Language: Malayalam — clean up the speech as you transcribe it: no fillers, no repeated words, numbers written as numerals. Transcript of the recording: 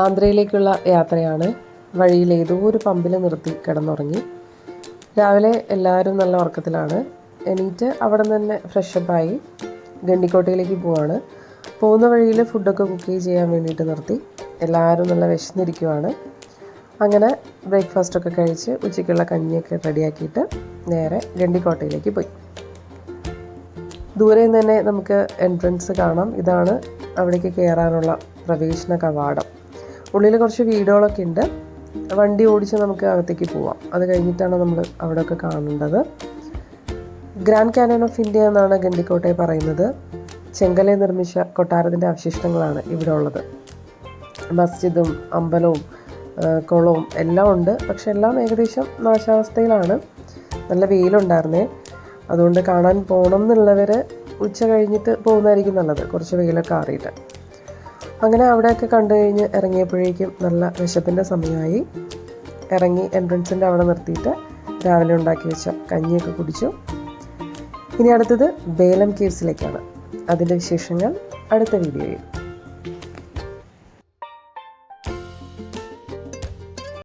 ആന്ധ്രയിലേക്കുള്ള യാത്രയാണ്. വഴിയിൽ ഏതോ ഒരു പമ്പിൽ നിർത്തി കിടന്നുറങ്ങി. രാവിലെ എല്ലാവരും നല്ല ഉറക്കത്തിലാണ്. എണീറ്റ് അവിടെ നിന്ന് തന്നെ ഫ്രഷപ്പായി ഗണ്ടിക്കോട്ടയിലേക്ക് പോവാണ്. പോകുന്ന വഴിയിൽ ഫുഡൊക്കെ കുക്ക് ചെയ്യാൻ വേണ്ടിയിട്ട് നിർത്തി. എല്ലാവരും നല്ല വിശന്നിരിക്കുവാണ്. അങ്ങനെ ബ്രേക്ക്ഫാസ്റ്റൊക്കെ കഴിച്ച് ഉച്ചയ്ക്കുള്ള കഞ്ഞിയൊക്കെ റെഡിയാക്കിയിട്ട് നേരെ ഗണ്ടിക്കോട്ടയിലേക്ക് പോയി. ദൂരെ നിന്ന് തന്നെ നമുക്ക് എൻട്രൻസ് കാണാം. ഇതാണ് അവിടേക്ക് കയറാനുള്ള പ്രവേശന കവാടം. ഉള്ളിൽ കുറച്ച് വീടുകളൊക്കെ ഉണ്ട്. വണ്ടി ഓടിച്ച് നമുക്ക് അകത്തേക്ക് പോവാം. അത് കഴിഞ്ഞിട്ടാണ് നമ്മൾ അവിടെയൊക്കെ കാണേണ്ടത്. ഗ്രാൻഡ് കാനിയൻ ഓഫ് ഇന്ത്യ എന്നാണ് ഗണ്ടിക്കോട്ടയെ പറയുന്നത്. ചെങ്കല്ലിൽ നിർമ്മിച്ച കൊട്ടാരത്തിൻ്റെ അവശിഷ്ടങ്ങളാണ് ഇവിടെ ഉള്ളത്. മസ്ജിദും അമ്പലവും കുളവും എല്ലാം ഉണ്ട്. പക്ഷെ എല്ലാം ഏകദേശം നാശാവസ്ഥയിലാണ്. നല്ല വെയിലുണ്ടായിരുന്നേ. അതുകൊണ്ട് കാണാൻ പോകണം എന്നുള്ളവർ ഉച്ച കഴിഞ്ഞിട്ട് പോകുന്നതായിരിക്കും നല്ലത്, കുറച്ച് വെയിലൊക്കെ ആറിയിട്ട്. അങ്ങനെ അവിടെയൊക്കെ കണ്ടു കഴിഞ്ഞ് ഇറങ്ങിയപ്പോഴേക്കും നല്ല വിശപ്പിൻ്റെ സമയമായി. ഇറങ്ങി എൻട്രൻസിൻ്റെ അവിടെ നിർത്തിയിട്ട് രാവിലെ ഉണ്ടാക്കി വെച്ച കഞ്ഞിയൊക്കെ കുടിച്ചു. ഇനി അടുത്തത് ബേലം കേവ്സിലേക്കാണ്. അതിൻ്റെ വിശേഷങ്ങൾ അടുത്ത വീഡിയോയിൽ.